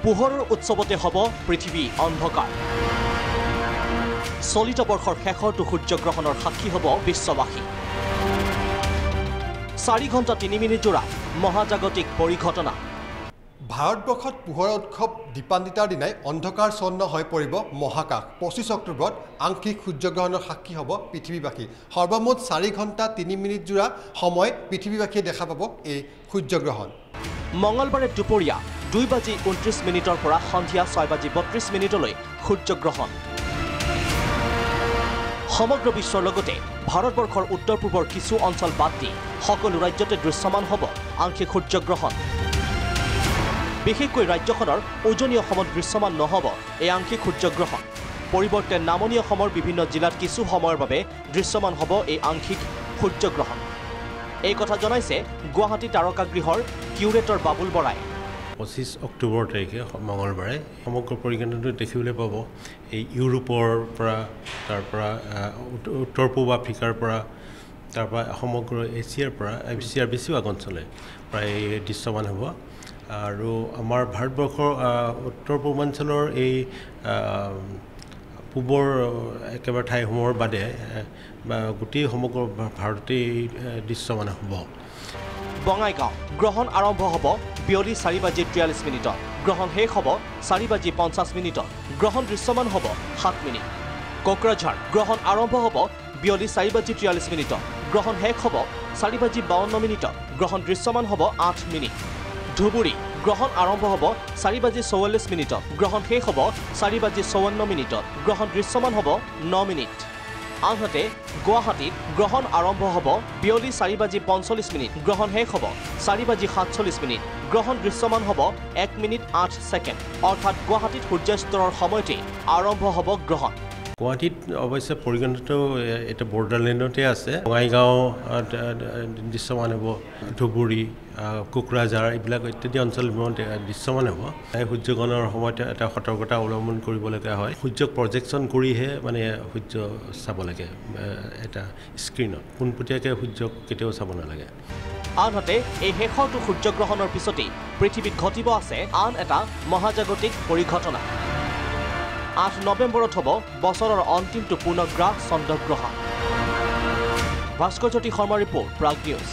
পোহৰৰ উৎসৱতে হ'ব পৃথিৱী অন্ধকাৰ চলিত বৰ্ষৰ শেষৰটো সূৰ্যগ্ৰহণৰ সাক্ষী হ'ব বিশ্ববাসী 4 ঘণ্টা 3 মিনিট জোৰা মহাজাগতিক পৰিঘটনা ভাৰতবৰ্ষত পোহৰৰ উৎসৱ দীপান্বিতাৰ দিনাই অন্ধকাৰচ্ছন্ন হৈ পৰিব মহাকাশ 25 অক্টোবৰত আংশিক সূৰ্যগ্ৰহণৰ সাক্ষী হ'ব পৃথিৱীবাসী সৰ্বমুঠ 4 ঘণ্টা 3 মিনিট জোৰা সময় পৃথিৱীবাসীয়ে দেখা পাব এই সূৰ্যগ্ৰহণ মঙলবাৰে দুপৰীয়া 2:29 পৰা সন্ধিয়া 6:32লৈ সূৰ্যগ্ৰহণ সমগ্ৰ বিশ্বৰ লগতে ভাৰতবৰ্ষৰ উত্তৰ পূবৰ কিছু অঞ্চল বাদ দি সকলো ৰাজ্যতে দৃশ্যমান হ'ব আংশিক সূৰ্যগ্ৰহণ বিশেষকৈ ৰাজ্যখনৰ উজনি অসমত দৃশ্যমান নহ'ব এই আংশিক সূৰ্যগ্ৰহণ পৰিৱৰ্তে নামনি অসমৰ বিভিন্ন জিলাত কিছু সময়ৰ বাবে দৃশ্যমান হ'ব এই আংশিক সূৰ্যগ্ৰহণ এই কথা জনাইছে গুৱাহাটী তাৰকাগৃহৰ কিউৰেটৰ বাবুল বৰাই 25 অক্টোবৰ তাৰিখে মঙলবাৰে সমগ্ৰ পৰিঘটনাটো দেখিবলৈ পাব এই ইউৰোপৰ পৰা তাৰ পৰা উত্তৰ পূব আফ্ৰিকাৰ পৰা তাৰ পৰা সমগ্ৰ এছিয়াৰ বেছিভাগ অঞ্চলে প্ৰায় দৃশ্যমান হ'ব আৰু আমাৰ ভাৰতবৰ্ষৰ উত্তৰ পূৰ্বাঞ্চলৰ এই পূবৰ একেবাৰে ঠাইসমূহৰ বাদে গোটেই সমগ্ৰ ভাৰতেই দৃশ্যমান হ'ব বঙাইগাঁও গ্ৰহণ আৰম্ভ হ'ব বিয়লি 4:43 গ্ৰহণ শেষ হ'ব 4:50 গ্ৰহণ দৃশ্যমান হ'ব 7 মিনিট কোকৰাঝাৰ গ্ৰহণ আৰম্ভ হ'ব বিয়লি 4:43 গ্ৰহণ শেষ হ'ব 4:52 গ্ৰহণ দৃশ্যমান হ'ব 8 মিনিট ধুবুৰী গ্ৰহণ আৰম্ভ হ'ব 4:44 গ্ৰহণ শেষ হ'ব 4:54 গ্ৰহণ দৃশ্যমান হ'ব 9 মিনিট আনহাতে গুৱাহাটীত গ্ৰহণ আৰম্ভ হ'ব বিয়লি 4:45 গ্ৰহণ শেষ হ'ব 4:47 গ্ৰহণ দৃশ্যমান হ'ব 1 মিনিট 8 ছেকেণ্ড অৰ্থাৎ গুৱাহাটীত সূৰ্যাস্তৰ সময়তে আৰম্ভ হ'ব গ্ৰহণ গুৱাহাটীত অৱশ্যে পৰিগণিত এটা বৰ্ডাৰলেণ্ডতে আছে বঙাইগাঁও দৃশ্যমান হ'ব ধুবুৰী কোকৰাঝাৰ এইবিলাক ইত্যাদি অঞ্চলসমূহত দৃশ্যমান হ'ব এই সূৰ্যগ্ৰহণৰ সময়ত এটা সতৰ্কতা অৱলম্বন কৰিবলগীয়া হয় সূৰ্যক প্ৰজেকশ্যন কৰিহে মানে সূৰ্য চাব লাগে এটা স্ক্ৰীণত পোনপটীয়াকৈ সূৰ্যক কেতিয়াও চাব নালাগে আনহাতে এই শেষৰটো সূৰ্যগ্ৰহণৰ পিছতেই পৃথিৱীত ঘটিব আছে আন এটা মহাজাগতিক পৰিঘটনা 8 নৱেম্বৰত হ'ব বছৰৰ অন্তিমটো পূৰ্ণগ্ৰাস চন্দ্ৰগ্ৰহণ ভাস্কৰজ্যোতি শৰ্মা ৰিপৰ্ট প্ৰাগ নিউজ